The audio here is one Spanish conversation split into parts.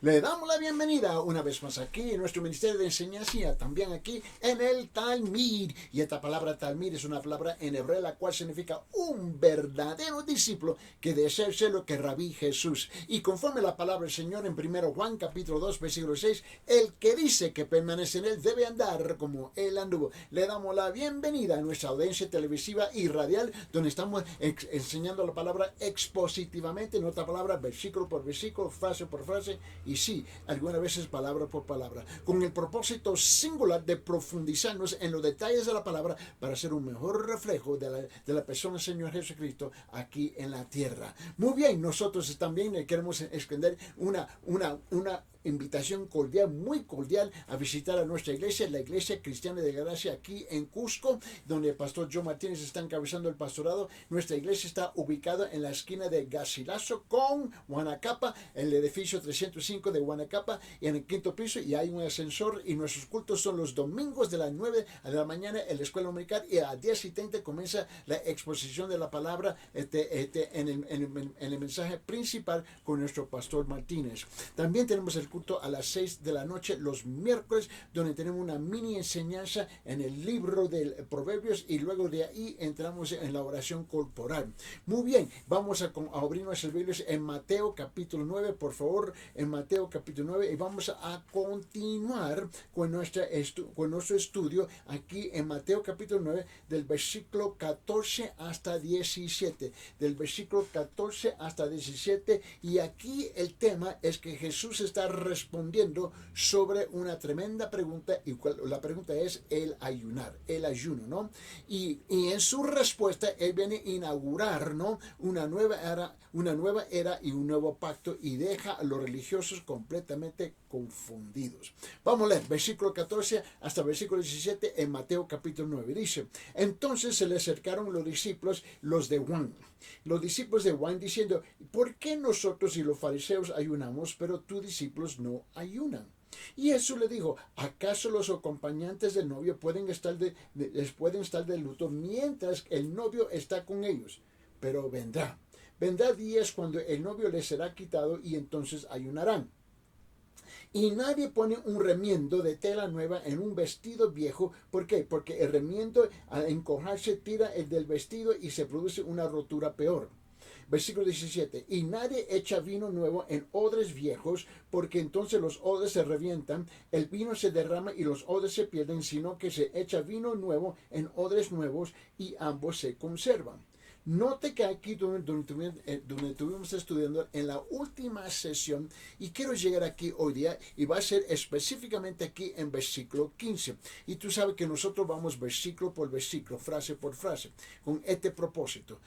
Le damos la bienvenida una vez más aquí en nuestro Ministerio de Enseñanza, también aquí en el Talmud. Y esta palabra Talmud es una palabra en hebreo la cual significa un verdadero discípulo que desea ser lo que Rabí Jesús. Y conforme la palabra del Señor en 1 Juan capítulo 2 versículo 6, el que dice que permanece en él debe andar como él anduvo. Le damos la bienvenida a nuestra audiencia televisiva y radial, donde estamos enseñando la palabra expositivamente, en otra palabra, versículo por versículo, frase por frase, y sí, algunas veces palabra por palabra, con el propósito singular de profundizarnos en los detalles de la palabra para ser un mejor reflejo de la persona del Señor Jesucristo aquí en la tierra. Muy bien, nosotros también queremos extender una invitación cordial, muy cordial, a visitar a nuestra iglesia, la Iglesia Cristiana de Gracia aquí en Cusco, donde el pastor Joe Martínez está encabezando el pastorado. Nuestra iglesia está ubicada en la esquina de Garcilaso con Huanacapa, el edificio 305 de Huanacapa, y en el quinto piso, y hay un ascensor, y nuestros cultos son los domingos de las 9 de la mañana en la escuela dominical, y a 10:30 comienza la exposición de la palabra en el mensaje principal con nuestro pastor Martínez. También tenemos el culto a las 6 de la noche los miércoles, donde tenemos una mini enseñanza en el libro de Proverbios, y luego de ahí entramos en la oración corporal. Muy bien, vamos a abrir nuestras Biblias en Mateo capítulo 9, por favor, en Mateo capítulo 9, y vamos a continuar con nuestro estudio aquí en Mateo capítulo 9, del versículo 14 hasta 17, del versículo 14 hasta 17, y aquí el tema es que Jesús está respondiendo sobre una tremenda pregunta, y la pregunta es el ayunar, el ayuno, ¿no? Y en su respuesta él viene a inaugurar, ¿no?, una nueva era y un nuevo pacto, y deja a los religiosos completamente confundidos. Vamos a leer versículo 14 hasta versículo 17 en Mateo capítulo 9. Dice: entonces se le acercaron los discípulos, los discípulos de Juan, diciendo: ¿por qué nosotros y los fariseos ayunamos, pero tus discípulos no ayunan? Y Jesús le dijo: ¿acaso los acompañantes del novio pueden estar de luto mientras el novio está con ellos? Pero vendrá días cuando el novio les será quitado, y entonces ayunarán. Y nadie pone un remiendo de tela nueva en un vestido viejo. ¿Por qué? Porque el remiendo, al encojarse, tira el del vestido y se produce una rotura peor. Versículo 17. Y nadie echa vino nuevo en odres viejos, porque entonces los odres se revientan, el vino se derrama y los odres se pierden, sino que se echa vino nuevo en odres nuevos, y ambos se conservan. Note que aquí donde estuvimos estudiando en la última sesión, y quiero llegar aquí hoy día, y va a ser específicamente aquí en versículo 15. Y tú sabes que nosotros vamos versículo por versículo, frase por frase, con este propósito.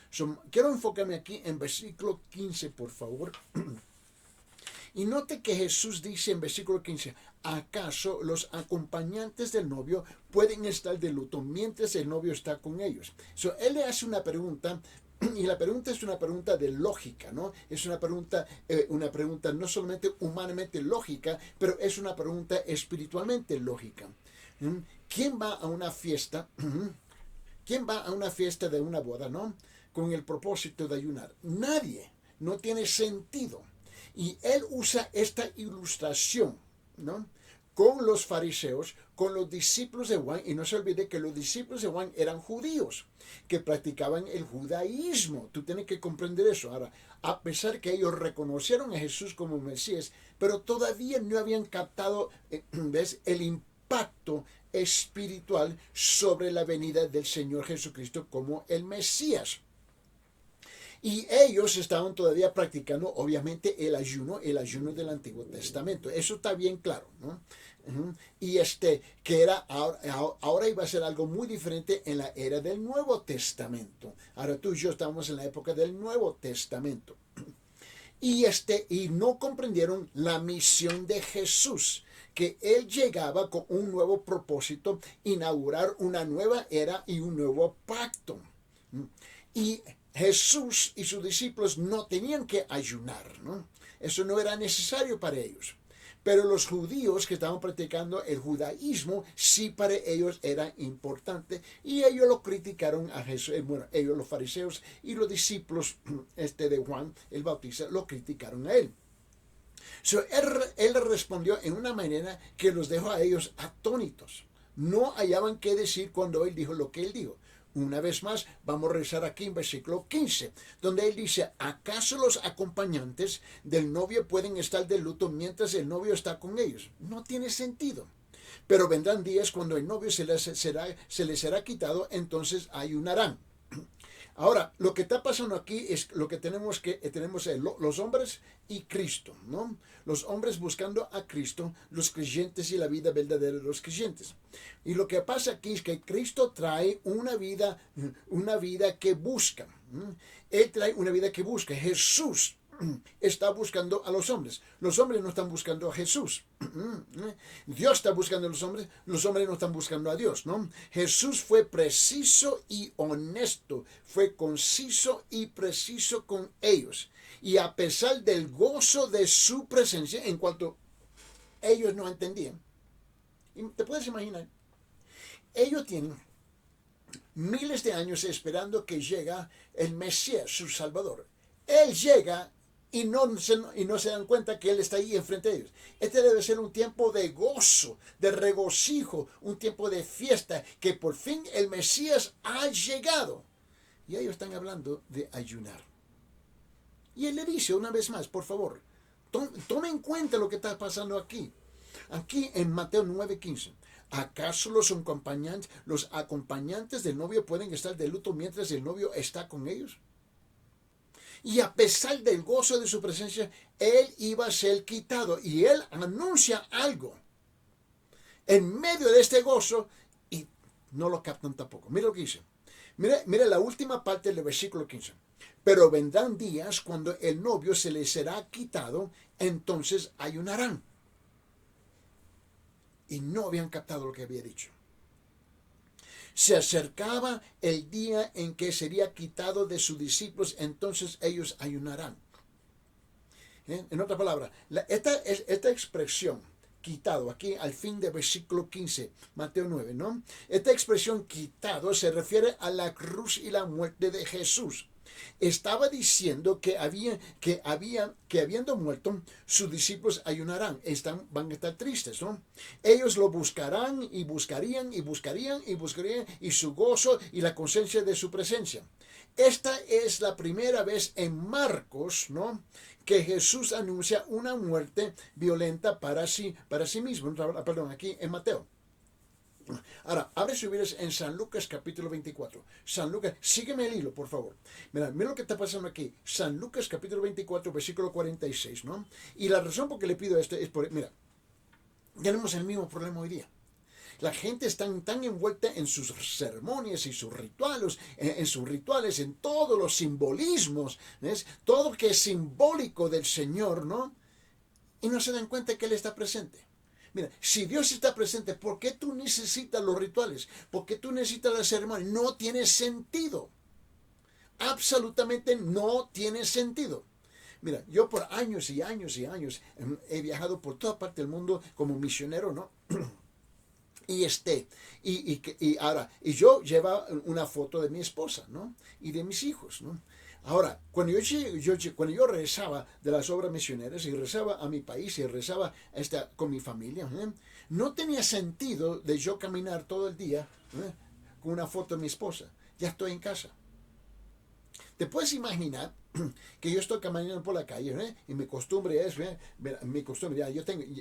Quiero enfocarme aquí en versículo 15, por favor. Y note que Jesús dice en versículo 15: ¿acaso los acompañantes del novio pueden estar de luto mientras el novio está con ellos? Él le hace una pregunta, y la pregunta es una pregunta de lógica, ¿no? Es una pregunta no solamente humanamente lógica, pero es una pregunta espiritualmente lógica. ¿Quién va a una fiesta? ¿Quién va a una fiesta de una boda, no?, con el propósito de ayunar? Nadie. No tiene sentido. Y él usa esta ilustración, ¿no?, con los fariseos, con los discípulos de Juan, y no se olvide que los discípulos de Juan eran judíos, que practicaban el judaísmo. Tú tienes que comprender eso. Ahora, a pesar que ellos reconocieron a Jesús como Mesías, pero todavía no habían captado, ¿ves?, el impacto espiritual sobre la venida del Señor Jesucristo como el Mesías. Y ellos estaban todavía practicando, obviamente, el ayuno del Antiguo Testamento. Eso está bien claro, ¿no? Y que era ahora iba a ser algo muy diferente en la era del Nuevo Testamento. Ahora tú y yo estamos en la época del Nuevo Testamento. Y no comprendieron la misión de Jesús, que él llegaba con un nuevo propósito, inaugurar una nueva era y un nuevo pacto. Y Jesús y sus discípulos no tenían que ayunar, ¿no? Eso no era necesario para ellos. Pero los judíos que estaban practicando el judaísmo, sí, para ellos era importante, y ellos lo criticaron a Jesús. Bueno, ellos, los fariseos y los discípulos de Juan el Bautista, lo criticaron a él. Él respondió en una manera que los dejó a ellos atónitos. No hallaban qué decir cuando él dijo lo que él dijo. Una vez más, vamos a regresar aquí en versículo 15, donde él dice, ¿acaso los acompañantes del novio pueden estar de luto mientras el novio está con ellos? No tiene sentido. Pero vendrán días cuando el novio se les será quitado, entonces ayunarán. Ahora, lo que está pasando aquí es lo que tenemos los hombres y Cristo, ¿no? Los hombres buscando a Cristo, los creyentes y la vida verdadera de los creyentes. Y lo que pasa aquí es que Cristo trae una vida que busca. Él trae una vida que busca. Jesús está buscando a los hombres. Los hombres no están buscando a Jesús. Dios está buscando a los hombres no están buscando a Dios, ¿no? Jesús fue preciso y honesto, fue conciso y preciso con ellos. Y a pesar del gozo de su presencia, en cuanto ellos no entendían, y te puedes imaginar, ellos tienen miles de años esperando que llegue el Mesías, su Salvador. Él llega y no se dan cuenta que Él está ahí enfrente de ellos. Este debe ser un tiempo de gozo, de regocijo, un tiempo de fiesta, que por fin el Mesías ha llegado. Y ellos están hablando de ayunar. Y Él le dice una vez más, por favor, tome en cuenta lo que está pasando aquí. Aquí en Mateo 9:15. ¿Acaso los acompañantes del novio pueden estar de luto mientras el novio está con ellos? Y a pesar del gozo de su presencia, Él iba a ser quitado. Y Él anuncia algo en medio de este gozo y no lo captan tampoco. Mira lo que dice. Mira la última parte del versículo 15. Pero vendrán días cuando el novio se les será quitado, entonces ayunarán. Y no habían captado lo que había dicho. Se acercaba el día en que sería quitado de sus discípulos, entonces ellos ayunarán. En otra palabra, esta expresión, quitado, aquí al fin del versículo 15, Mateo 9, ¿no? Esta expresión quitado se refiere a la cruz y la muerte de Jesús. Estaba diciendo que habiendo muerto, sus discípulos ayunarán, van a estar tristes, ¿no? Ellos lo buscarán y buscarían y su gozo y la conciencia de su presencia. Esta es la primera vez en Marcos, ¿no?, que Jesús anuncia una muerte violenta para sí mismo. Perdón, aquí en Mateo. Ahora, abre si hubieras en San Lucas capítulo 24. San Lucas, sígueme el hilo, por favor. Mira lo que está pasando aquí. San Lucas capítulo 24, versículo 46, ¿no? Y la razón por que le pido esto es mira, tenemos el mismo problema hoy día. La gente está tan envuelta en sus ceremonias y sus rituales, en todos los simbolismos, ¿ves? Todo que es simbólico del Señor, ¿no? Y no se dan cuenta que Él está presente. Mira, si Dios está presente, ¿por qué tú necesitas los rituales? ¿Por qué tú necesitas la ceremonia? No tiene sentido. Absolutamente no tiene sentido. Mira, yo por años y años y años he viajado por toda parte del mundo como misionero, ¿no? Y yo llevaba una foto de mi esposa, ¿no? Y de mis hijos, ¿no? Ahora, cuando yo regresaba de las obras misioneras y regresaba a mi país y regresaba con mi familia, no tenía sentido de yo caminar todo el día con una foto de mi esposa. Ya estoy en casa. ¿Te puedes imaginar que yo estoy caminando por la calle, y mi costumbre es,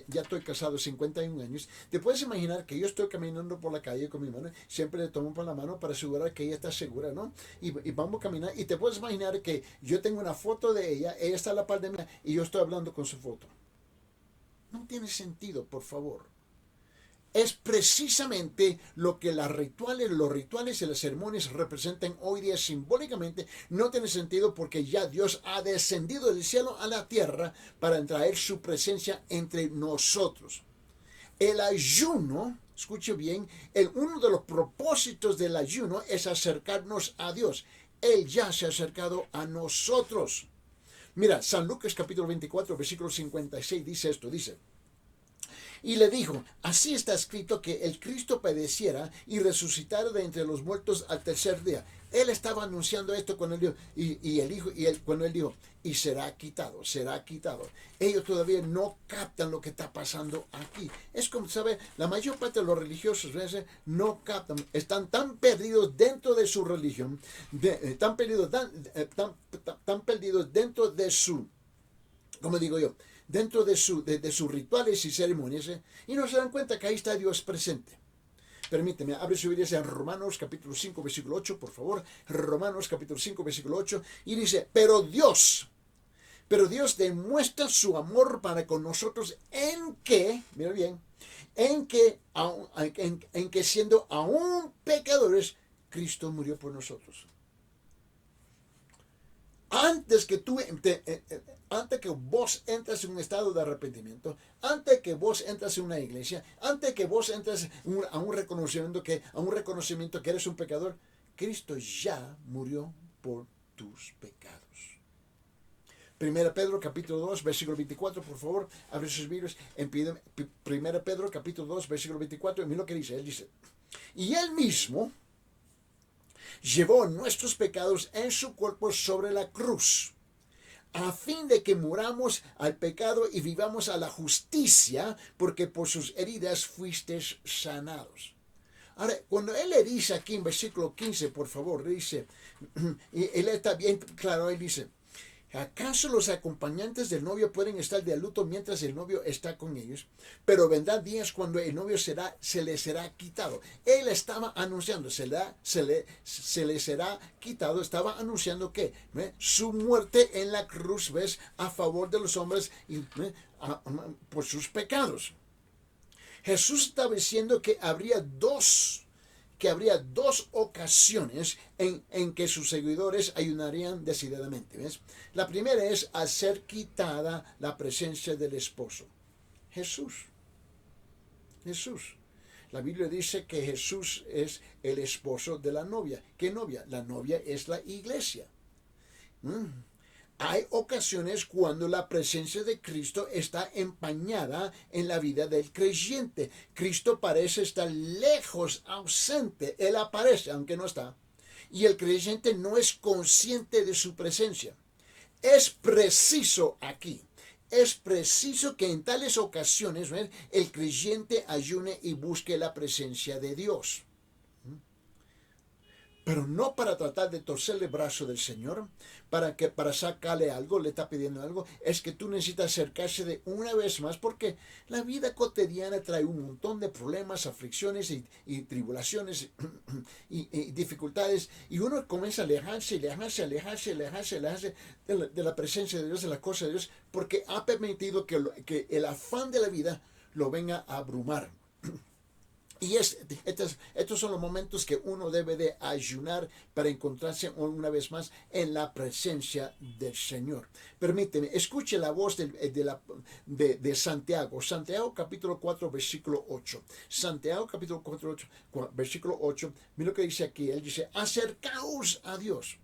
ya estoy casado 51 años, te puedes imaginar que yo estoy caminando por la calle con mi mano, siempre le tomo por la mano para asegurar que ella está segura, ¿no? Y vamos a caminar, y te puedes imaginar que yo tengo una foto de ella está a la par de mí, y yo estoy hablando con su foto. No tiene sentido, por favor. Es precisamente lo que los rituales y las ceremonias representan hoy día simbólicamente. No tiene sentido porque ya Dios ha descendido del cielo a la tierra para traer su presencia entre nosotros. El ayuno, escuche bien, uno de los propósitos del ayuno es acercarnos a Dios. Él ya se ha acercado a nosotros. Mira, San Lucas capítulo 24, versículo 56 dice esto, dice: Y le dijo, así está escrito que el Cristo padeciera y resucitara de entre los muertos al tercer día. Él estaba anunciando esto cuando él dijo, cuando él dijo, y será quitado, será quitado. Ellos todavía no captan lo que está pasando aquí. Es como, ¿sabe? La mayor parte de los religiosos ¿ves? No captan, están tan perdidos dentro de su religión, tan perdidos dentro de su, como digo yo, dentro de sus rituales y ceremonias, y no se dan cuenta que ahí está Dios presente. Permíteme, abre su Biblia en Romanos capítulo 5, versículo 8, por favor. Romanos capítulo 5, versículo 8, y dice, pero Dios demuestra su amor para con nosotros en que, mira bien, en que siendo aún pecadores, Cristo murió por nosotros. Antes que vos entres en un estado de arrepentimiento, antes que vos entres en una iglesia, antes que vos entres a un reconocimiento que eres un pecador, Cristo ya murió por tus pecados. 1 Pedro capítulo 2, versículo 24, por favor, abre sus Biblias en 1 Pedro capítulo 2, versículo 24, y mira lo que dice, él dice, y él mismo llevó nuestros pecados en su cuerpo sobre la cruz, a fin de que muramos al pecado y vivamos a la justicia, porque por sus heridas fuisteis sanados. Ahora, cuando él le dice aquí en versículo 15, por favor, dice, y él está bien claro, él dice, ¿acaso los acompañantes del novio pueden estar de luto mientras el novio está con ellos? Pero vendrán días cuando el novio se le será quitado. Él estaba anunciando, se le será quitado, estaba anunciando que su muerte en la cruz, ¿ves? A favor de los hombres y por sus pecados. Jesús estaba diciendo que habría dos ocasiones en que sus seguidores ayunarían decididamente. ¿Ves? La primera es al ser quitada la presencia del esposo. Jesús. La Biblia dice que Jesús es el esposo de la novia. ¿Qué novia? La novia es la iglesia. Hay ocasiones cuando la presencia de Cristo está empañada en la vida del creyente. Cristo parece estar lejos, ausente. Él aparece, aunque no está. Y el creyente no es consciente de su presencia. Es preciso aquí. Es preciso que en tales ocasiones el creyente ayune y busque la presencia de Dios. Pero no para tratar de torcerle el brazo del Señor, para sacarle algo, le está pidiendo algo. Es que tú necesitas acercarse de una vez más, porque la vida cotidiana trae un montón de problemas, aflicciones y tribulaciones y dificultades. Y uno comienza a alejarse de la presencia de Dios, de las cosas de Dios, porque ha permitido que el afán de la vida lo venga a abrumar. Y estos son los momentos que uno debe de ayunar para encontrarse una vez más en la presencia del Señor. Permíteme, escuche la voz de Santiago. Santiago capítulo 4, versículo 8. Santiago capítulo 4, versículo 8. Mira lo que dice aquí. Él dice, acercaos a Dios.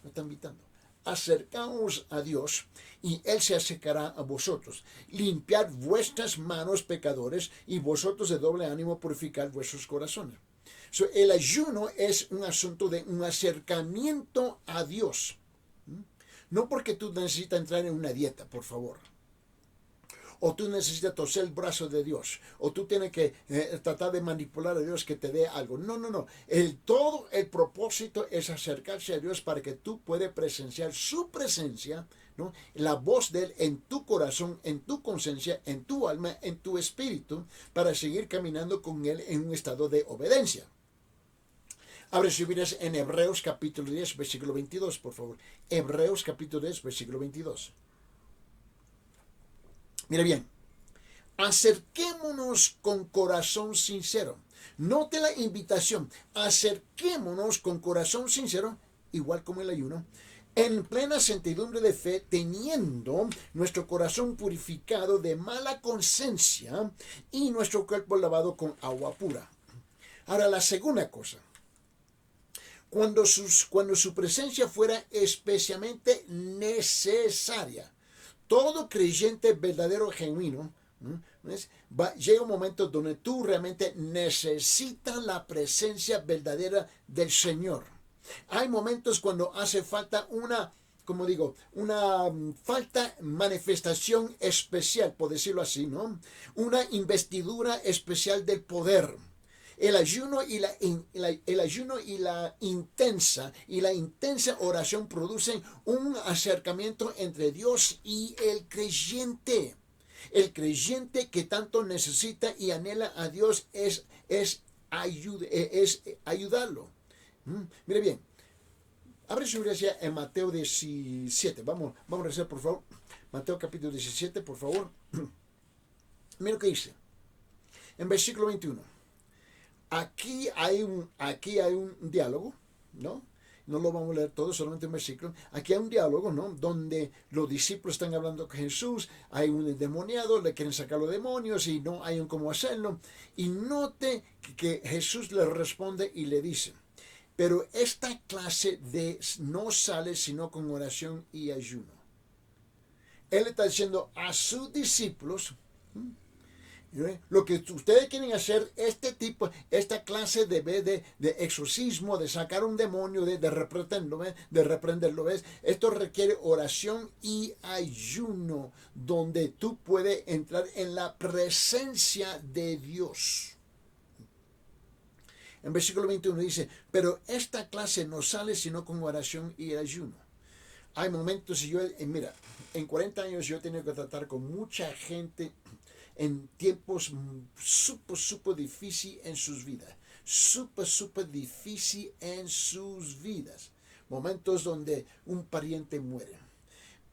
Me está invitando. Acercaos a Dios y Él se acercará a vosotros. Limpiad vuestras manos, pecadores, y vosotros de doble ánimo purificad vuestros corazones. El ayuno es un asunto de un acercamiento a Dios. No porque tú necesitas entrar en una dieta, por favor. O tú necesitas torcer el brazo de Dios, o tú tienes que tratar de manipular a Dios que te dé algo. No. Todo el propósito es acercarse a Dios para que tú puedas presenciar su presencia, ¿no? La voz de Él en tu corazón, en tu conciencia, en tu alma, en tu espíritu, para seguir caminando con Él en un estado de obediencia. Abre sus Biblias en Hebreos capítulo 10, versículo 22, por favor. Hebreos capítulo 10, versículo 22. Mira bien, acerquémonos con corazón sincero. Note la invitación, acerquémonos con corazón sincero, igual como el ayuno, en plena certidumbre de fe, teniendo nuestro corazón purificado de mala conciencia y nuestro cuerpo lavado con agua pura. Ahora, la segunda cosa, cuando su presencia fuera especialmente necesaria. Todo creyente verdadero, genuino, ¿Ves? Llega un momento donde tú realmente necesitas la presencia verdadera del Señor. Hay momentos cuando hace falta una, como digo, una falta manifestación especial, por decirlo así, ¿no? Una investidura especial del poder. El ayuno y la intensa oración producen un acercamiento entre Dios y el creyente. El creyente que tanto necesita y anhela a Dios es ayudarlo. Mire bien, abre su iglesia en Mateo 17. Vamos a rezar, por favor. Mateo capítulo 17, por favor. Mira lo que dice. En versículo 21. Aquí hay un diálogo, ¿no? No lo vamos a leer todo, solamente un versículo. Aquí hay un diálogo, ¿no? Donde los discípulos están hablando con Jesús, hay un endemoniado, le quieren sacar los demonios y no hay cómo hacerlo. Y note que Jesús le responde y le dice, pero esta clase de no sale sino con oración y ayuno. Él está diciendo a sus discípulos, lo que ustedes quieren hacer, esta clase de exorcismo, de sacar un demonio, de reprenderlo, ¿ves? Esto requiere oración y ayuno, donde tú puedes entrar en la presencia de Dios. En versículo 21 dice, pero esta clase no sale sino con oración y ayuno. Hay momentos, mira, en 40 años yo he tenido que tratar con mucha gente en tiempos súper difícil en sus vidas. Súper difícil en sus vidas. Momentos donde un pariente muere.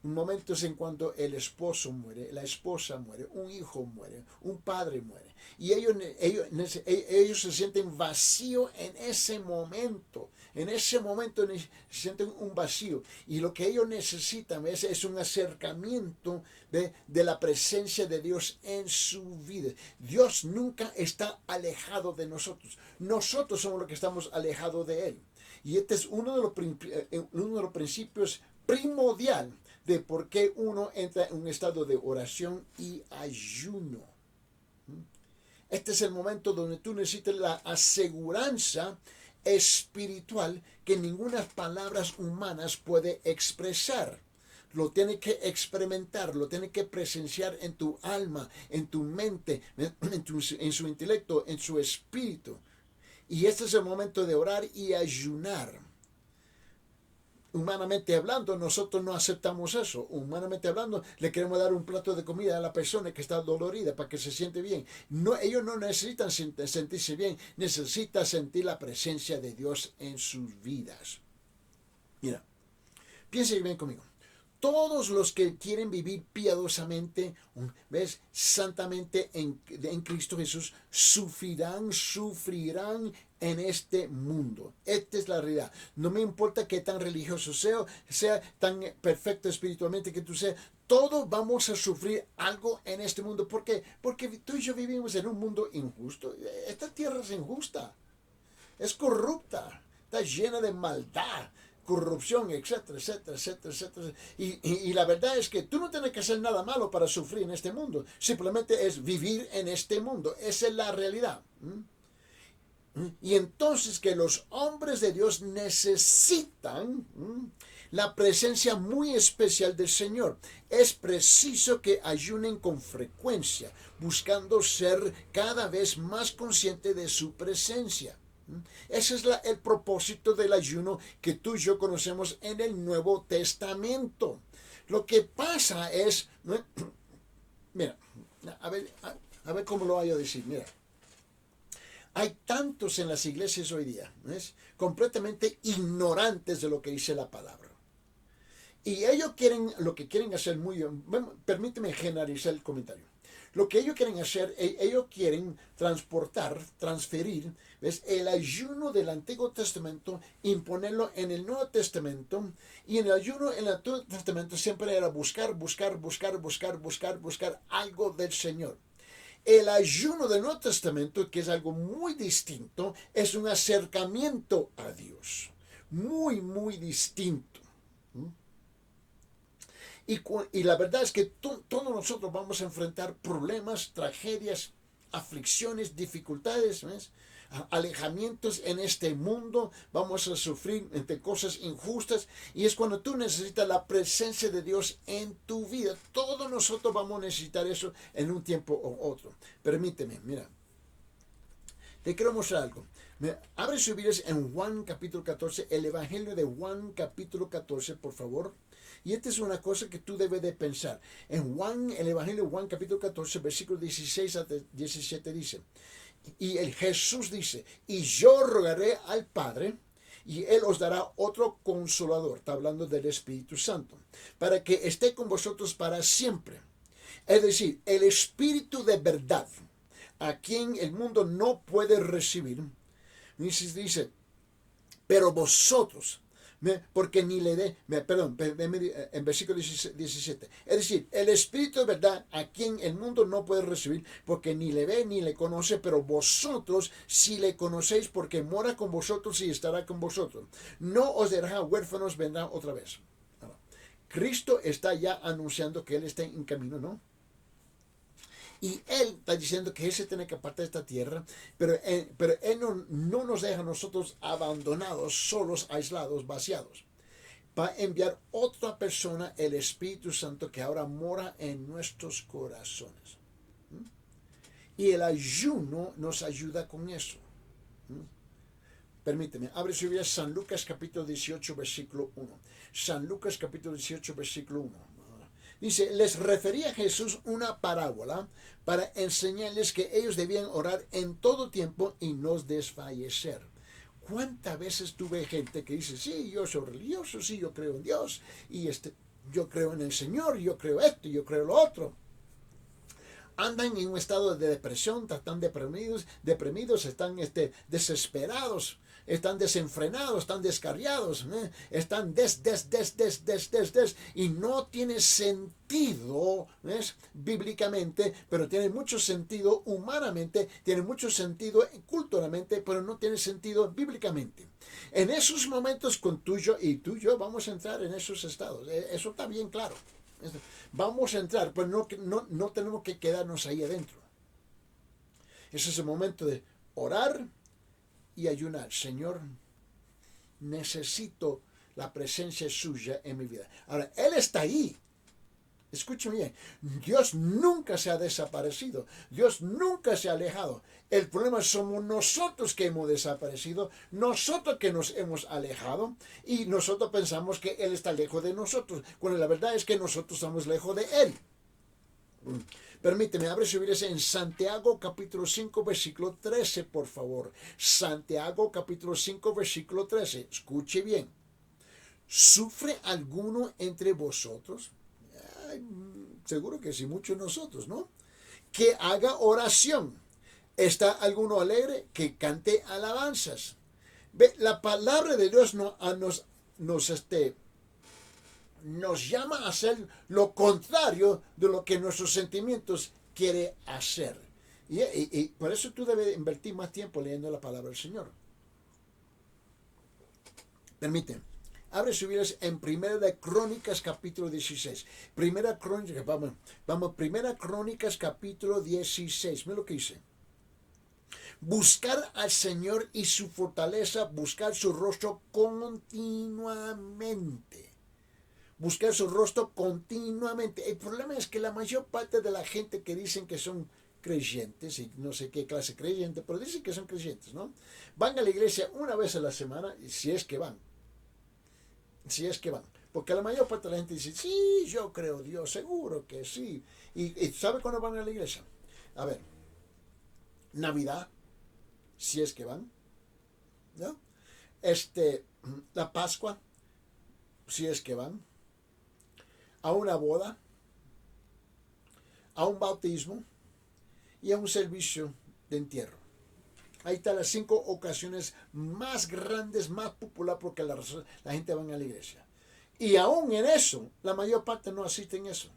Momentos en cuando el esposo muere, la esposa muere, un hijo muere, un padre muere. Y ellos se sienten vacíos en ese momento. En ese momento se sienten un vacío. Y lo que ellos necesitan es un acercamiento de la presencia de Dios en su vida. Dios nunca está alejado de nosotros. Nosotros somos los que estamos alejados de Él. Y este es uno de los principios primordial de por qué uno entra en un estado de oración y ayuno. Este es el momento donde tú necesitas la aseguranza espiritual que ninguna palabras humanas puede expresar. Lo tienes que experimentar, lo tienes que presenciar en tu alma, en tu mente, en su intelecto, en su espíritu. Y este es el momento de orar y ayunar. Humanamente hablando, nosotros no aceptamos eso. Humanamente hablando, le queremos dar un plato de comida a la persona que está dolorida para que se siente bien. No, ellos no necesitan sentirse bien, necesitan sentir la presencia de Dios en sus vidas. Mira, piense bien conmigo. Todos los que quieren vivir piadosamente, ¿ves? Santamente en Cristo Jesús, sufrirán en este mundo. Esta es la realidad. No me importa qué tan religioso sea tan perfecto espiritualmente que tú seas, todos vamos a sufrir algo en este mundo. ¿Por qué? Porque tú y yo vivimos en un mundo injusto. Esta tierra es injusta, es corrupta, está llena de maldad, corrupción, etcétera, etcétera, etcétera, etcétera. Y la verdad es que tú no tienes que hacer nada malo para sufrir en este mundo. Simplemente es vivir en este mundo. Esa es la realidad. Y entonces que los hombres de Dios necesitan la presencia muy especial del Señor. Es preciso que ayunen con frecuencia, buscando ser cada vez más consciente de su presencia. Ese es el propósito del ayuno que tú y yo conocemos en el Nuevo Testamento. Lo que pasa es, mira, a ver cómo lo voy a decir, mira. Hay tantos en las iglesias hoy día, ¿ves? Completamente ignorantes de lo que dice la palabra. Y ellos lo que quieren hacer permíteme generalizar el comentario. Lo que ellos quieren hacer, ellos quieren transferir, ¿ves? El ayuno del Antiguo Testamento, imponerlo en el Nuevo Testamento. Y en el ayuno en el Antiguo Testamento siempre era buscar algo del Señor. El ayuno del Nuevo Testamento, que es algo muy distinto, es un acercamiento a Dios. Muy distinto. Y la verdad es que todos nosotros vamos a enfrentar problemas, tragedias, aflicciones, dificultades, ¿ves? Alejamientos en este mundo, vamos a sufrir entre cosas injustas y es cuando tú necesitas la presencia de Dios en tu vida. Todos nosotros vamos a necesitar eso en un tiempo u otro. Permíteme, mira, te quiero mostrar algo. Abre su Biblia en Juan capítulo 14, el Evangelio de Juan capítulo 14, por favor. Y esta es una cosa que tú debes de pensar. En Juan, el Evangelio de Juan capítulo 14, versículos 16 a 17 dice, y el Jesús dice, y yo rogaré al Padre, y Él os dará otro consolador, está hablando del Espíritu Santo, para que esté con vosotros para siempre. Es decir, el Espíritu de verdad, a quien el mundo no puede recibir, dice, pero vosotros, porque ni le dé, perdón, en versículo 17, es decir, el Espíritu de verdad a quien el mundo no puede recibir, porque ni le ve ni le conoce, pero vosotros sí le conocéis, porque mora con vosotros y estará con vosotros. No os dejará huérfanos, vendrá otra vez. Cristo está ya anunciando que Él está en camino, ¿no? Y Él está diciendo que Él se tiene que apartar de esta tierra, pero Él no nos deja a nosotros abandonados, solos, aislados, vaciados. Va a enviar otra persona, el Espíritu Santo, que ahora mora en nuestros corazones. Y el ayuno nos ayuda con eso. Permíteme, abre su Biblia, San Lucas capítulo 18, versículo 1. San Lucas capítulo 18, versículo 1. Dice, les refería a Jesús una parábola para enseñarles que ellos debían orar en todo tiempo y no desfallecer. ¿Cuántas veces tuve gente que dice, sí, yo soy religioso, sí, yo creo en Dios, y yo creo en el Señor, yo creo esto, yo creo lo otro? Andan en un estado de depresión, están deprimidos, están desesperados, están desenfrenados, están descarriados, están y no tiene sentido, ¿ves? Bíblicamente, pero tiene mucho sentido humanamente, tiene mucho sentido culturalmente, pero no tiene sentido bíblicamente. En esos momentos con tú y yo vamos a entrar en esos estados, eso está bien claro. Vamos a entrar, pero no tenemos que quedarnos ahí adentro. Ese es el momento de orar y ayunar. Señor, necesito la presencia suya en mi vida. Ahora, Él está ahí. Escúchame bien, Dios nunca se ha desaparecido, Dios nunca se ha alejado. El problema somos nosotros que hemos desaparecido, nosotros que nos hemos alejado y nosotros pensamos que Él está lejos de nosotros, cuando la verdad es que nosotros estamos lejos de Él. Permíteme, abre su Biblia en Santiago capítulo 5 versículo 13, por favor. Santiago capítulo 5 versículo 13, escuche bien. ¿Sufre alguno entre vosotros? Seguro que sí, muchos de nosotros, ¿no? Que haga oración. ¿Está alguno alegre? Que cante alabanzas. Ve, la palabra de Dios nos llama a hacer lo contrario de lo que nuestros sentimientos quiere hacer. Y por eso tú debes invertir más tiempo leyendo la palabra del Señor. Permíteme. Abre su Biblia en Primera de Crónicas capítulo 16. Primera Crónicas capítulo 16. Mira lo que dice. Buscar al Señor y su fortaleza, buscar su rostro continuamente. Buscar su rostro continuamente. El problema es que la mayor parte de la gente que dicen que son creyentes, y no sé qué clase creyente, pero dicen que son creyentes, ¿no? Van a la iglesia una vez a la semana, si es que van. Si es que van. Porque la mayor parte de la gente dice, sí, yo creo en Dios, seguro que sí. ¿Y sabe cuándo van a la iglesia? A ver, Navidad, si es que van, ¿no? La Pascua, si es que van, a una boda, a un bautismo y a un servicio de entierro. Ahí están las 5 ocasiones más grandes, más populares, porque la gente va a la iglesia. Y aún en eso, la mayor parte no asiste en eso.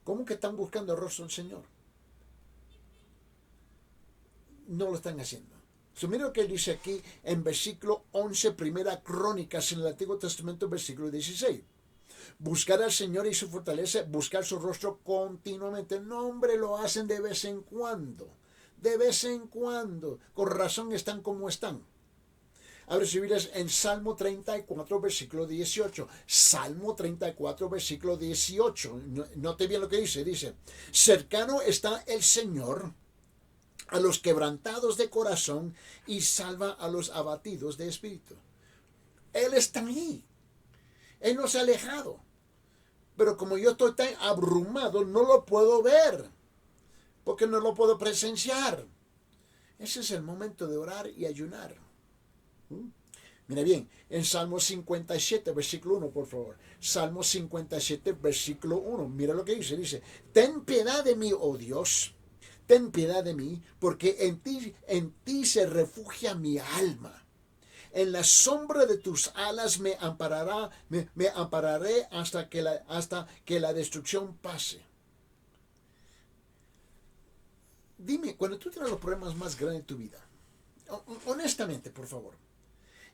¿Cómo que están buscando el rostro del Señor? No lo están haciendo. Mira lo que dice aquí en versículo 11, Primera Crónicas, en el Antiguo Testamento, versículo 16. Buscar al Señor y su fortaleza, buscar su rostro continuamente. No, hombre, lo hacen de vez en cuando. De vez en cuando. Con razón están como están. Abre sus Biblias en Salmo 34, versículo 18. Salmo 34, versículo 18. Note bien lo que dice. Dice, cercano está el Señor a los quebrantados de corazón y salva a los abatidos de espíritu. Él está ahí. Él no se ha alejado. Pero como yo estoy tan abrumado, no lo puedo ver. Porque no lo puedo presenciar. Ese es el momento de orar y ayunar. Mira bien, en Salmo 57, versículo 1, por favor. Salmo 57, versículo 1. Mira lo que dice. Dice, ten piedad de mí, oh Dios. Ten piedad de mí, porque en ti se refugia mi alma. En la sombra de tus alas me ampararé hasta que la destrucción pase. Dime, cuando tú tienes los problemas más grandes de tu vida, honestamente, por favor,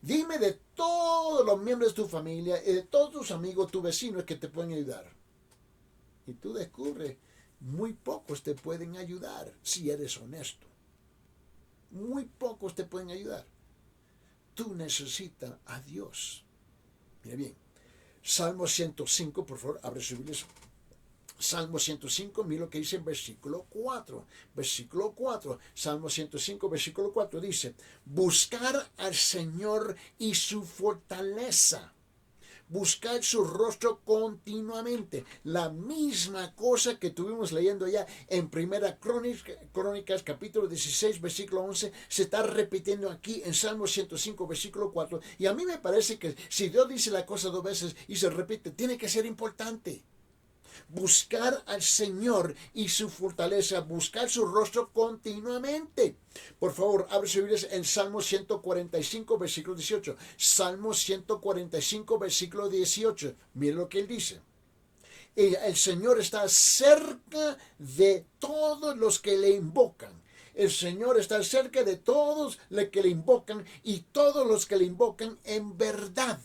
dime de todos los miembros de tu familia y de todos tus amigos, tus vecinos que te pueden ayudar. Y tú descubres, muy pocos te pueden ayudar si eres honesto. Muy pocos te pueden ayudar. Tú necesitas a Dios. Mira bien, Salmo 105, por favor, abre su Biblia. Salmo 105, mira lo que dice en versículo 4. Versículo 4. Salmo 105, versículo 4 dice, buscar al Señor y su fortaleza. Buscar su rostro continuamente. La misma cosa que tuvimos leyendo ya en Primera Crónicas, capítulo 16, versículo 11, se está repitiendo aquí en Salmo 105, versículo 4. Y a mí me parece que si Dios dice la cosa dos veces y se repite, tiene que ser importante. Buscar al Señor y su fortaleza, buscar su rostro continuamente. Por favor, abre su Biblia en Salmo 145, versículo 18. Salmo 145, versículo 18. Mira lo que él dice. El Señor está cerca de todos los que le invocan. El Señor está cerca de todos los que le invocan y todos los que le invocan en verdad.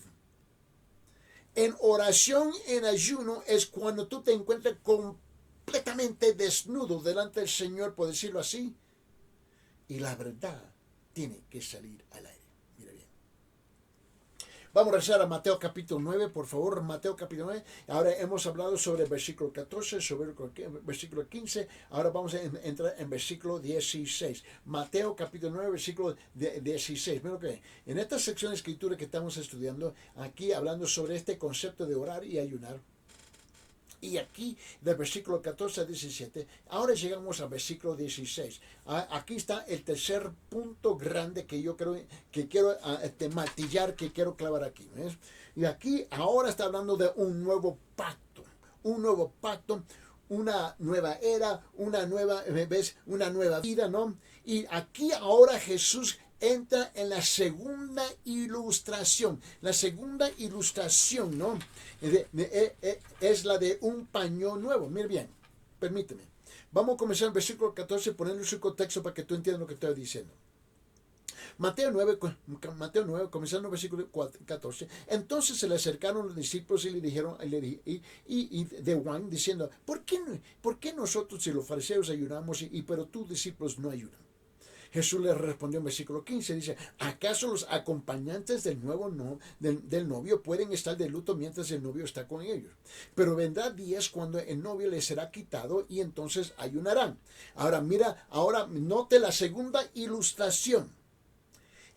En oración, en ayuno, es cuando tú te encuentras completamente desnudo delante del Señor, por decirlo así. Y la verdad tiene que salir al aire. Mira bien. Vamos a rezar a Mateo capítulo 9, por favor. Mateo capítulo 9. Ahora hemos hablado sobre el versículo 14, sobre el versículo 15. Ahora vamos a entrar en versículo 16. Mateo capítulo 9, versículo 16. Mira que en esta sección de escritura que estamos estudiando, aquí hablando sobre este concepto de orar y ayunar. Y aquí, del versículo 14 a 17, ahora llegamos al versículo 16. Aquí está el tercer punto grande que yo creo que quiero matillar, que quiero clavar aquí. ¿Ves? Y aquí ahora está hablando de un nuevo pacto. Un nuevo pacto, una nueva era, una nueva vida, ¿no? Y aquí ahora Jesús entra en la segunda ilustración. La segunda ilustración, ¿no? Es la de un paño nuevo. Mire bien, permíteme. Vamos a comenzar el versículo 14, ponerle su contexto para que tú entiendas lo que estoy diciendo. Mateo 9, comenzando el versículo 14. Entonces se le acercaron los discípulos y le dijeron, y de Juan, diciendo, ¿por qué nosotros y los fariseos ayunamos, pero tus discípulos no ayunan? Jesús le respondió en versículo 15, dice, ¿acaso los acompañantes del novio pueden estar de luto mientras el novio está con ellos? Pero vendrá días cuando el novio les será quitado y entonces ayunarán. Ahora note la segunda ilustración.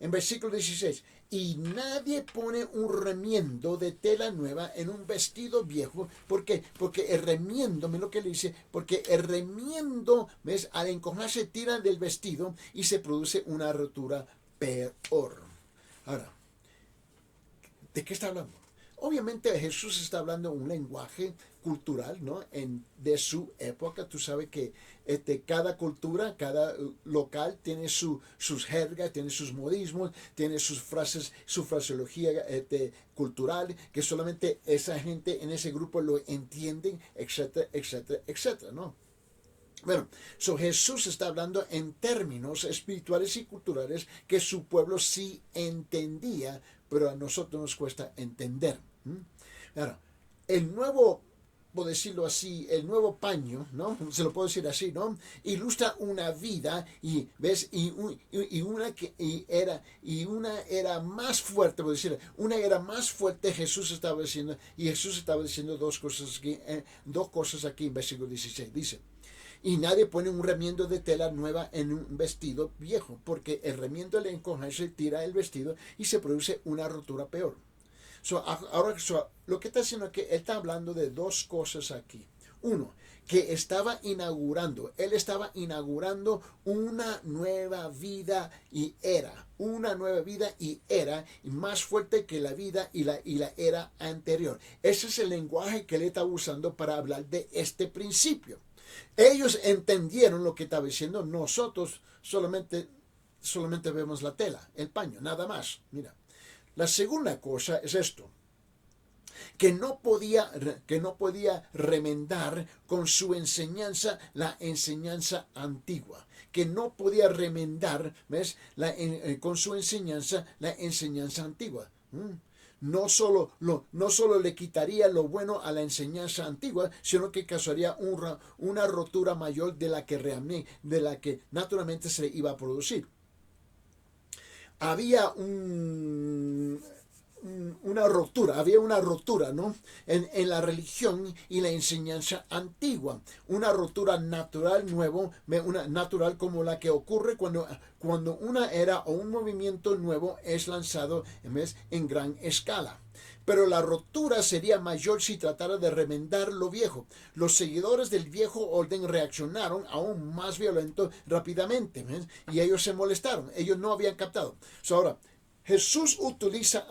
En versículo 16, y nadie pone un remiendo de tela nueva en un vestido viejo. ¿Por qué? Porque el remiendo, mira lo que le dice, porque el remiendo, ¿ves? Al encojarse tira del vestido y se produce una rotura peor. Ahora, ¿de qué está hablando? Obviamente Jesús está hablando un lenguaje cultural, ¿no? De su época. Tú sabes que cada cultura, cada local tiene sus jergas, tiene sus modismos, tiene sus frases, su fraseología cultural, que solamente esa gente en ese grupo lo entienden, etcétera, etcétera, etcétera, ¿no? Bueno, Jesús está hablando en términos espirituales y culturales que su pueblo sí entendía, pero a nosotros nos cuesta entender. Ahora, el nuevo, por decirlo así, el nuevo paño, ¿no? Se lo puedo decir así, ¿no? Ilustra una vida y, ¿ves? Una era más fuerte, por decir, una era más fuerte Jesús estaba diciendo, y Jesús estaba diciendo dos cosas aquí en versículo 16. Dice, y nadie pone un remiendo de tela nueva en un vestido viejo, porque el remiendo al encogerse tira el vestido y se produce una rotura peor. Ahora, lo que está haciendo es que él está hablando de dos cosas aquí. Uno, que él estaba inaugurando una nueva vida y era, más fuerte que la vida y la era anterior. Ese es el lenguaje que él está usando para hablar de este principio. Ellos entendieron lo que estaba diciendo. Nosotros solamente vemos la tela, el paño, nada más. Mira, la segunda cosa es esto, que no podía remendar con su enseñanza la enseñanza antigua, que no podía remendar, ¿ves? Con su enseñanza la enseñanza antigua. No solo le quitaría lo bueno a la enseñanza antigua, sino que causaría una rotura mayor de la que naturalmente se iba a producir. Había una rotura, ¿no? En la religión y la enseñanza antigua. Una rotura natural natural como la que ocurre cuando una era o un movimiento nuevo es lanzado en gran escala. Pero la rotura sería mayor si tratara de remendar lo viejo. Los seguidores del viejo orden reaccionaron aún más violento rápidamente, ¿ves? Y ellos se molestaron. Ellos no habían captado. Ahora, Jesús utiliza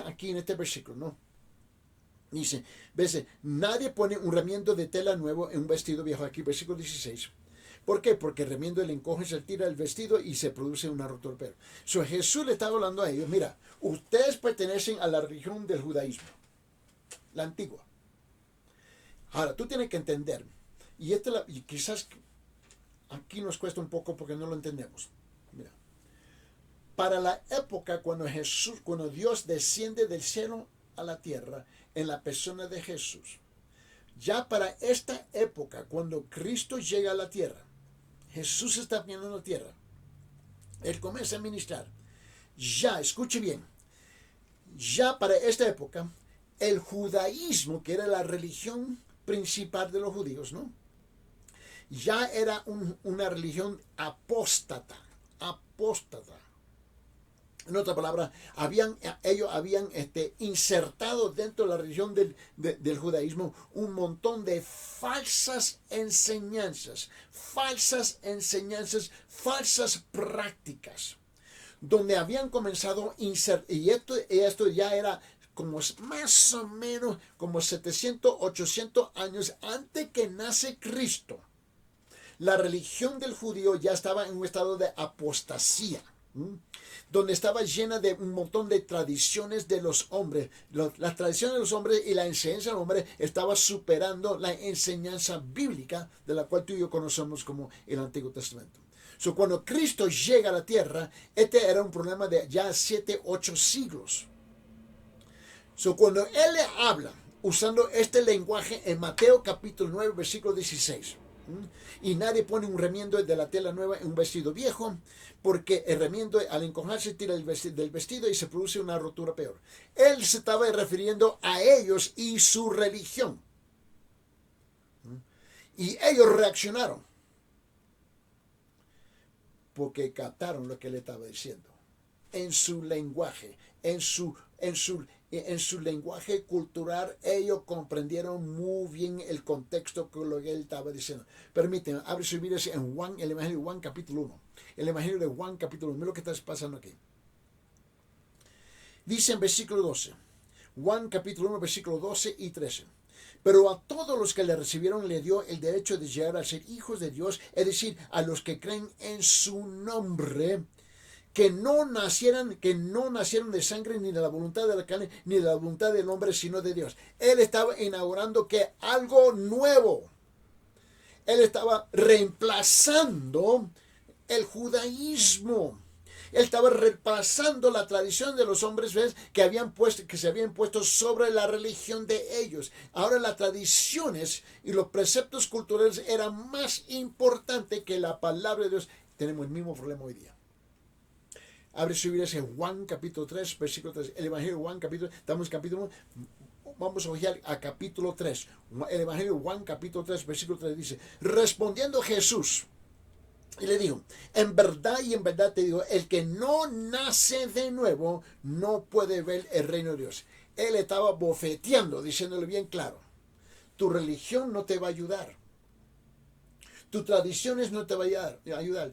aquí en este versículo, ¿no? Dice, ¿ves? Nadie pone un remiendo de tela nuevo en un vestido viejo. Aquí, versículo 16. ¿Por qué? Porque el remiendo le encoge, se tira el vestido y se produce una rotura peor. Jesús le estaba hablando a ellos, mira, ustedes pertenecen a la religión del judaísmo, la antigua. Ahora, tú tienes que entender, y quizás aquí nos cuesta un poco porque no lo entendemos. Mira, para la época cuando Dios desciende del cielo a la tierra en la persona de Jesús, ya para esta época, cuando Cristo llega a la tierra, Jesús está viendo en la tierra, Él comienza a ministrar. Ya, escuche bien, ya para esta época, el judaísmo, que era la religión principal de los judíos, ¿no? Ya era una religión apóstata. En otra palabra, ellos habían insertado dentro de la religión del judaísmo un montón de falsas enseñanzas, falsas prácticas, donde habían comenzado a insertar, y esto ya era como más o menos como 700, 800 años antes que nace Cristo. La religión del judío ya estaba en un estado de apostasía, donde estaba llena de un montón de tradiciones de los hombres. Las tradiciones de los hombres y la enseñanza del hombre estaba superando la enseñanza bíblica, de la cual tú y yo conocemos como el Antiguo Testamento. Cuando Cristo llega a la tierra, este era un problema de ya 7, 8 siglos. Cuando Él le habla, usando este lenguaje en Mateo capítulo 9, versículo 16, y nadie pone un remiendo de la tela nueva en un vestido viejo, porque el remiendo al encogerse tira del vestido y se produce una rotura peor. Él se estaba refiriendo a ellos y su religión. Y ellos reaccionaron porque captaron lo que él estaba diciendo en su lenguaje, en su lenguaje cultural. Ellos comprendieron muy bien el contexto con lo que él estaba diciendo. Permítanme, abre su Biblia en Juan, el Evangelio de Juan capítulo 1. El Evangelio de Juan capítulo 1. Mira lo que está pasando aquí. Dice en versículo 12. Juan capítulo 1, versículo 12 y 13. Pero a todos los que le recibieron le dio el derecho de llegar a ser hijos de Dios, es decir, a los que creen en su nombre, que no nacieran de sangre, ni de la voluntad de la carne, ni de la voluntad del hombre, sino de Dios. Él estaba inaugurando que algo nuevo. Él estaba reemplazando el judaísmo. Él estaba repasando la tradición de los hombres, ¿ves? Que se habían puesto sobre la religión de ellos. Ahora las tradiciones y los preceptos culturales eran más importantes que la palabra de Dios. Tenemos el mismo problema hoy día. Abre su Biblia en Juan capítulo 3, versículo 3. El Evangelio de Juan capítulo, estamos en capítulo 1. Vamos a ojear a capítulo 3. El Evangelio de Juan capítulo 3, versículo 3 dice: respondiendo Jesús, y le dijo, en verdad y en verdad te digo, el que no nace de nuevo no puede ver el reino de Dios. Él estaba bofeteando, diciéndole bien claro, tu religión no te va a ayudar. Tus tradiciones no te van a ayudar.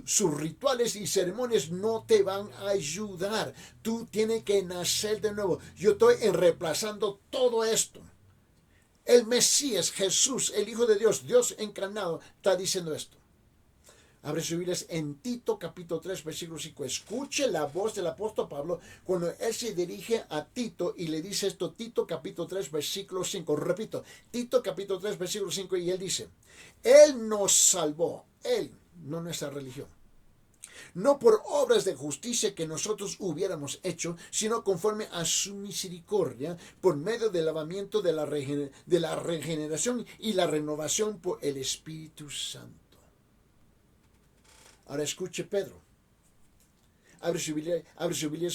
Sus rituales y ceremonias no te van a ayudar. Tú tienes que nacer de nuevo. Yo estoy reemplazando todo esto. El Mesías, Jesús, el Hijo de Dios, Dios encarnado, está diciendo esto. Abre sus Biblias en Tito capítulo 3, versículo 5. Escuche la voz del apóstol Pablo cuando él se dirige a Tito y le dice esto. Tito capítulo 3, versículo 5. Repito, Tito capítulo 3, versículo 5. Y él dice, Él nos salvó, Él, no nuestra religión. No por obras de justicia que nosotros hubiéramos hecho, sino conforme a su misericordia, por medio del lavamiento de la regeneración y la renovación por el Espíritu Santo. Ahora escuche Pedro. Abre su Biblia,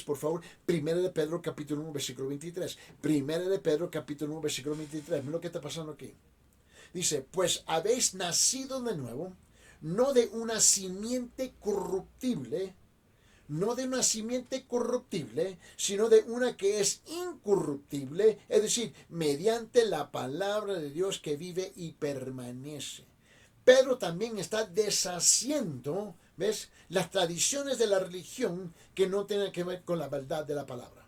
por favor. Primera de Pedro, capítulo 1, versículo 23. Primera de Pedro, capítulo 1, versículo 23. Mira lo que está pasando aquí. Dice, pues habéis nacido de nuevo, no de una simiente corruptible, sino de una que es incorruptible, es decir, mediante la palabra de Dios que vive y permanece. Pedro también está deshaciendo, ¿ves?, las tradiciones de la religión que no tienen que ver con la verdad de la palabra.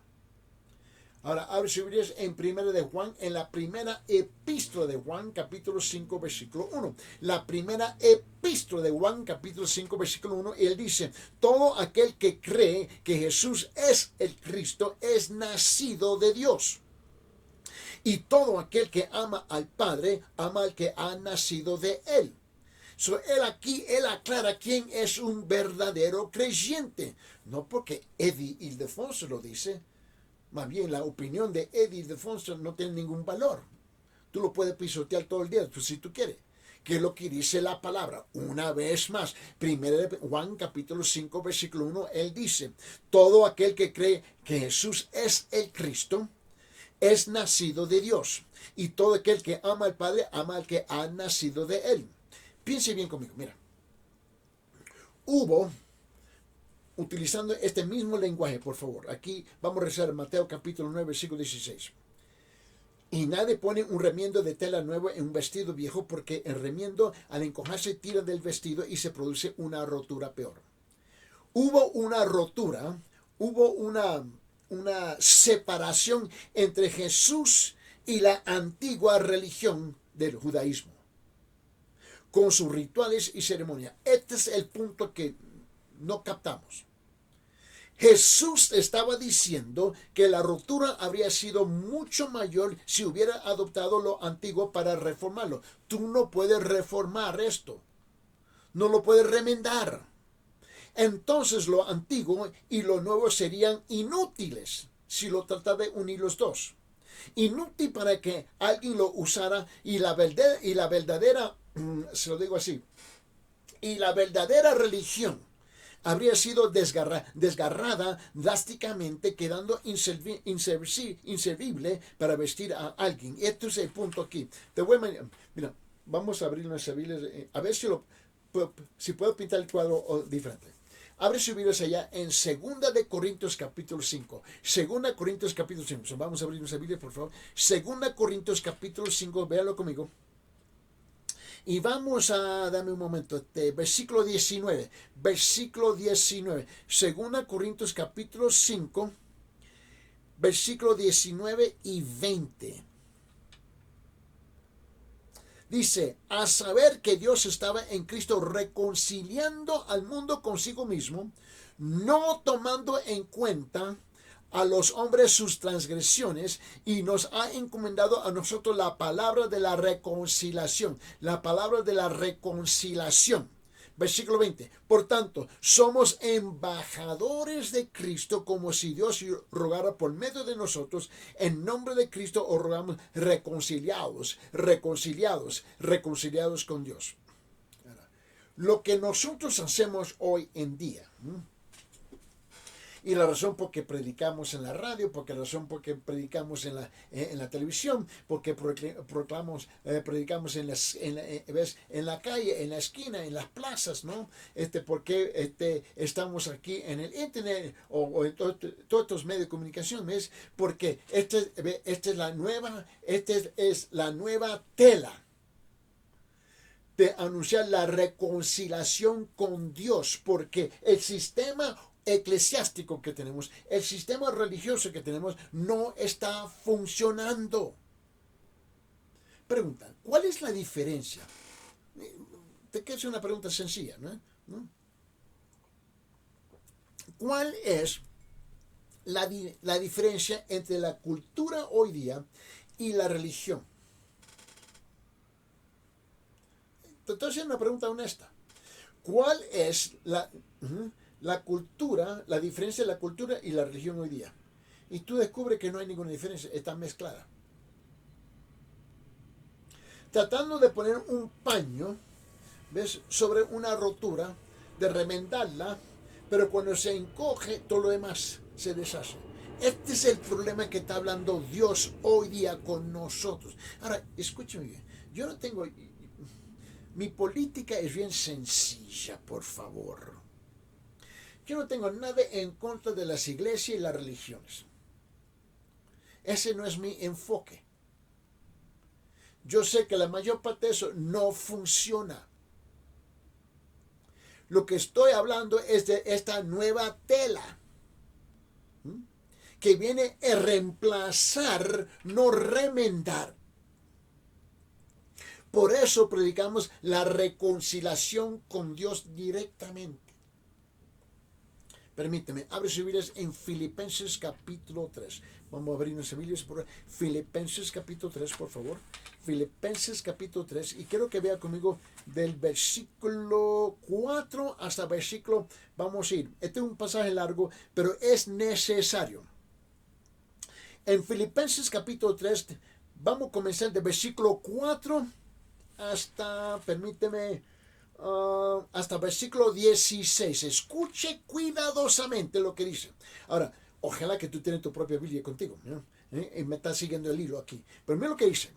Ahora, abre su Biblia en primera de Juan, en la primera epístola de Juan, capítulo 5, versículo 1. La primera epístola de Juan, capítulo 5, versículo 1, él dice, todo aquel que cree que Jesús es el Cristo es nacido de Dios. Y todo aquel que ama al Padre, ama al que ha nacido de él. Él aclara quién es un verdadero creyente. No porque Eddie Ildefonso lo dice. Más bien la opinión de Eddie Ildefonso no tiene ningún valor. Tú lo puedes pisotear todo el día, si tú quieres. ¿Qué es lo que dice la palabra? Una vez más, Juan capítulo 5, versículo 1, él dice, todo aquel que cree que Jesús es el Cristo, es nacido de Dios. Y todo aquel que ama al Padre, ama al que ha nacido de él. Piense bien conmigo, mira. Utilizando este mismo lenguaje, por favor. Aquí vamos a rezar Mateo capítulo 9, versículo 16. Y nadie pone un remiendo de tela nueva en un vestido viejo, porque el remiendo al encojarse tira del vestido y se produce una rotura peor. Hubo una separación entre Jesús y la antigua religión del judaísmo, con sus rituales y ceremonias. Este es el punto que no captamos. Jesús estaba diciendo que la ruptura habría sido mucho mayor si hubiera adoptado lo antiguo para reformarlo. Tú no puedes reformar esto. No lo puedes remendar. Entonces lo antiguo y lo nuevo serían inútiles si lo trata de unir los dos. Inútil para que alguien lo usara y la verdadera, se lo digo así, y la verdadera religión habría sido desgarrada drásticamente, quedando inservible para vestir a alguien. Este es el punto aquí. Mira, vamos a abrir nuestra Biblia, a ver si puedo pintar el cuadro diferente. Abre su Biblia allá en 2 de Corintios capítulo 5. 2 Corintios capítulo 5. Vamos a abrir nuestra Biblia, por favor. 2 Corintios capítulo 5. Véalo conmigo. Y vamos a, dame un momento, versículo 19. Versículo 19. 2 Corintios capítulo 5. Versículo 19 y 20. Dice, a saber que Dios estaba en Cristo reconciliando al mundo consigo mismo, no tomando en cuenta a los hombres sus transgresiones, y nos ha encomendado a nosotros la palabra de la reconciliación. La palabra de la reconciliación. Versículo 20. Por tanto, somos embajadores de Cristo, como si Dios rogara por medio de nosotros. En nombre de Cristo os rogamos, reconciliados con Dios. Lo que nosotros hacemos hoy en día, y la razón por qué predicamos en la radio, porque la razón por qué predicamos en la televisión, porque predicamos en la calle, en la esquina, en las plazas, ¿no? Porque estamos aquí en el internet o en todos estos medios de comunicación, ¿ves? Porque esta es la nueva tela de anunciar la reconciliación con Dios, porque el sistema eclesiástico que tenemos, el sistema religioso que tenemos, no está funcionando. Pregunta, ¿cuál es la diferencia? Te quiero hacer una pregunta sencilla, ¿no? ¿Cuál es la diferencia entre la cultura hoy día y la religión? Te estoy haciendo una pregunta honesta. ¿Cuál es la cultura, la diferencia de la cultura y la religión hoy día? Y tú descubres que no hay ninguna diferencia, está mezclada. Tratando de poner un paño, ¿ves?, sobre una rotura, de remendarla, pero cuando se encoge, todo lo demás se deshace. Este es el problema que está hablando Dios hoy día con nosotros. Ahora, escúchame bien, yo no tengo... Mi política es bien sencilla, por favor. Yo no tengo nada en contra de las iglesias y las religiones. Ese no es mi enfoque. Yo sé que la mayor parte de eso no funciona. Lo que estoy hablando es de esta nueva tela que viene a reemplazar, no remendar. Por eso predicamos la reconciliación con Dios directamente. Permíteme, abre sus Biblias en Filipenses capítulo 3. Vamos a abrir nuestras Biblias por Filipenses capítulo 3, por favor. Filipenses capítulo 3. Y quiero que vea conmigo del versículo 4 hasta versículo... Vamos a ir. Este es un pasaje largo, pero es necesario. En Filipenses capítulo 3, vamos a comenzar del versículo 4 hasta, permíteme, hasta versículo 16. Escuche cuidadosamente lo que dice. Ahora, ojalá que tú tienes tu propia Biblia contigo, ¿no? Y me estás siguiendo el hilo aquí. Pero mira lo que dice.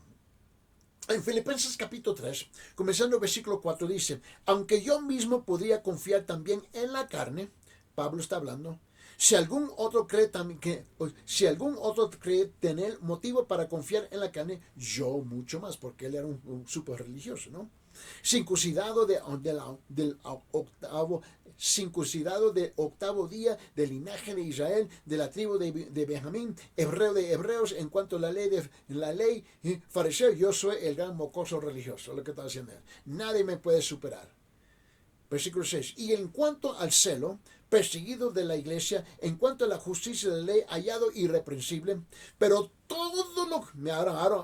En Filipenses capítulo 3, comenzando el versículo 4, dice: aunque yo mismo podría confiar también en la carne, Pablo está hablando, si algún otro cree tener motivo para confiar en la carne, yo mucho más, porque él era un súper religioso, ¿no? Circuncidado del octavo día del linaje de Israel, de la tribu de Benjamín, hebreo de hebreos, en cuanto a la ley fariseo, yo soy el gran mocoso religioso, lo que está haciendo él. Nadie me puede superar. Versículo 6. Y en cuanto al celo, perseguido de la iglesia, en cuanto a la justicia de la ley, hallado irreprensible, pero todo lo...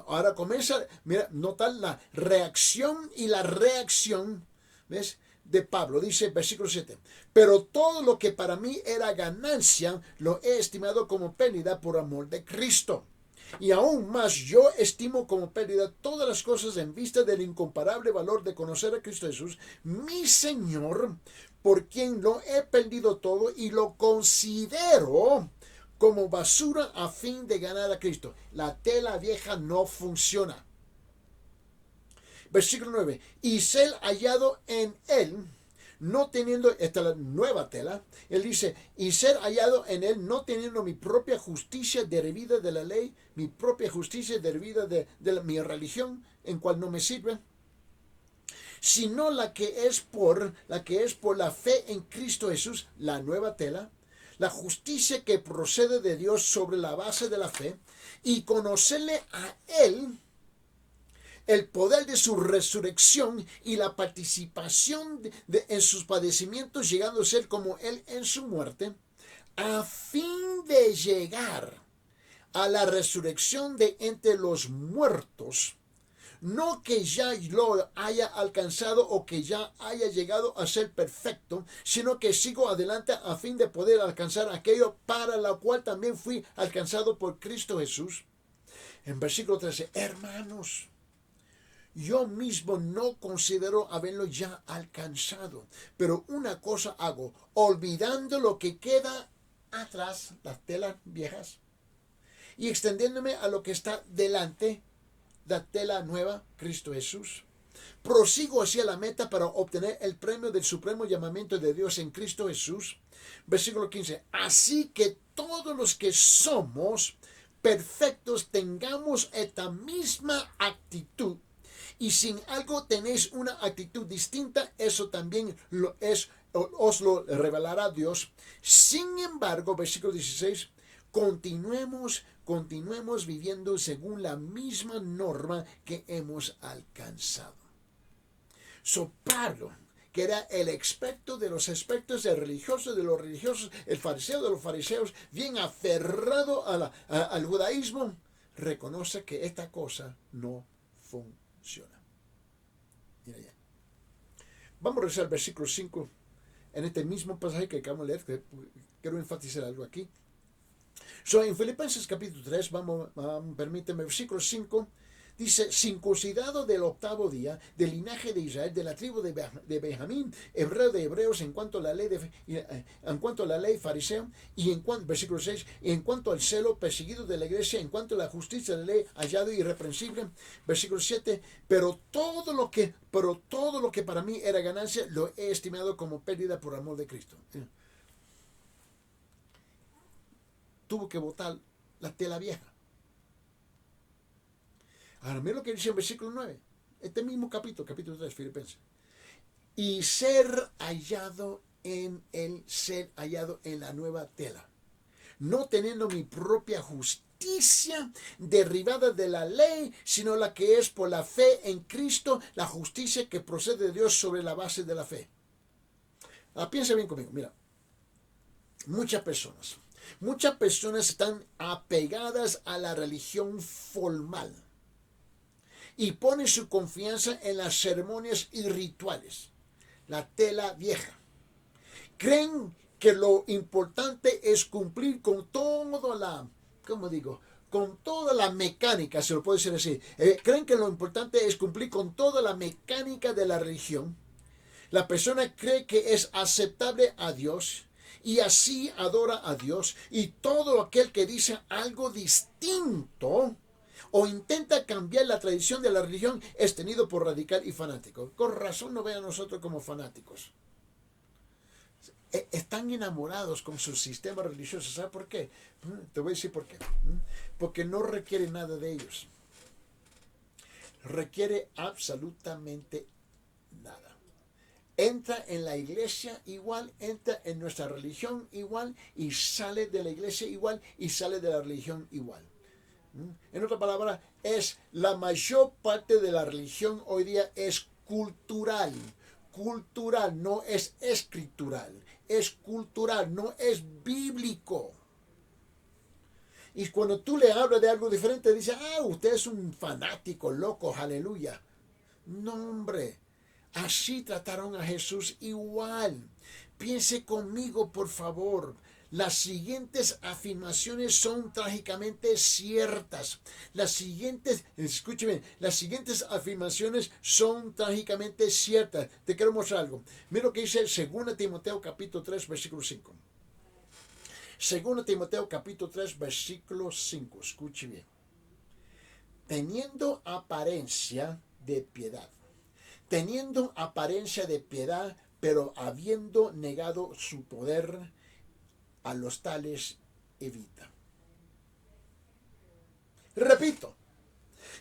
Ahora comienza, mira, notar la reacción y la reacción, ¿ves?, de Pablo. Dice versículo 7, pero todo lo que para mí era ganancia, lo he estimado como pérdida por amor de Cristo. Y aún más yo estimo como pérdida todas las cosas en vista del incomparable valor de conocer a Cristo Jesús, mi Señor, por quien lo he perdido todo y lo considero como basura a fin de ganar a Cristo. La tela vieja no funciona. Versículo 9. Y ser hallado en él, no teniendo, esta es la nueva tela, él dice, y ser hallado en él, no teniendo mi propia justicia derivada de la ley, mi propia justicia derivada de mi religión, en cual no me sirve, sino la que es por la fe en Cristo Jesús, la nueva tela, la justicia que procede de Dios sobre la base de la fe, y conocerle a él, el poder de su resurrección y la participación en sus padecimientos, llegando a ser como él en su muerte, a fin de llegar a la resurrección de entre los muertos. No que ya lo haya alcanzado o que ya haya llegado a ser perfecto, sino que sigo adelante a fin de poder alcanzar aquello para lo cual también fui alcanzado por Cristo Jesús. En versículo 13, hermanos, yo mismo no considero haberlo ya alcanzado, pero una cosa hago, olvidando lo que queda atrás, las telas viejas, y extendiéndome a lo que está delante, la tela nueva, Cristo Jesús. Prosigo hacia la meta para obtener el premio del supremo llamamiento de Dios en Cristo Jesús. Versículo 15. Así que todos los que somos perfectos tengamos esta misma actitud. Y si en algo tenéis una actitud distinta, eso también os lo revelará Dios. Sin embargo, versículo 16, continuemos viviendo según la misma norma que hemos alcanzado. Pablo, que era el experto de los expertos, el religioso de los religiosos, el fariseo de los fariseos, bien aferrado al judaísmo, reconoce que esta cosa no funciona. Mira ya. Vamos a regresar al versículo 5, en este mismo pasaje que acabamos de leer, que quiero enfatizar algo aquí. En Filipenses capítulo 3, permíteme, versículo 5, dice, circuncidado del 8º día, del linaje de Israel, de la tribu de Benjamín, hebreo de hebreos, en cuanto a la ley fariseo, y versículo 6, y en cuanto al celo, perseguido de la iglesia, en cuanto a la justicia de la ley, hallado irreprensible, versículo 7, pero todo lo que para mí era ganancia, lo he estimado como pérdida por amor de Cristo. Tuvo que botar la tela vieja. Ahora, mira lo que dice en versículo 9. Este mismo capítulo 3, Filipenses. Y ser hallado en la nueva tela. No teniendo mi propia justicia derivada de la ley, sino la que es por la fe en Cristo, la justicia que procede de Dios sobre la base de la fe. Piensa bien conmigo, mira. Muchas personas están apegadas a la religión formal y ponen su confianza en las ceremonias y rituales, la tela vieja. Creen que lo importante es cumplir con toda la mecánica, se lo puede decir así. Creen que lo importante es cumplir con toda la mecánica de la religión. La persona cree que es aceptable a Dios y así adora a Dios, y todo aquel que dice algo distinto o intenta cambiar la tradición de la religión es tenido por radical y fanático. Con razón no ve a nosotros como fanáticos. Están enamorados con su sistema religioso. ¿Sabe por qué? Te voy a decir por qué. Porque no requiere nada de ellos. Requiere absolutamente nada. Entra en la iglesia igual, entra en nuestra religión igual, y sale de la iglesia igual, y sale de la religión igual. En otra palabra, la mayor parte de la religión hoy día es cultural. Cultural, no es escritural. Es cultural, no es bíblico. Y cuando tú le hablas de algo diferente, dice, usted es un fanático, loco, aleluya. No, hombre. Así trataron a Jesús igual. Piense conmigo, por favor. Las siguientes afirmaciones son trágicamente ciertas. Escúcheme, las siguientes afirmaciones son trágicamente ciertas. Te quiero mostrar algo. Mira lo que dice 2 Timoteo capítulo 3, versículo 5. 2 Timoteo capítulo 3, versículo 5. Escuche bien. Teniendo apariencia de piedad. Teniendo apariencia de piedad, pero habiendo negado su poder, a los tales evita. Repito,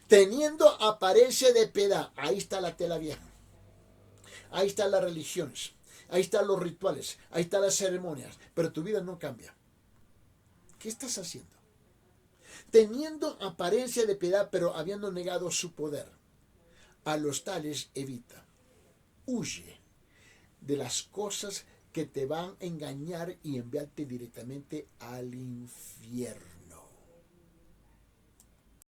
teniendo apariencia de piedad, ahí está la tela vieja, ahí están las religiones, ahí están los rituales, ahí están las ceremonias, pero tu vida no cambia. ¿Qué estás haciendo? Teniendo apariencia de piedad, pero habiendo negado su poder, a los tales evita. Huye de las cosas que te van a engañar y enviarte directamente al infierno.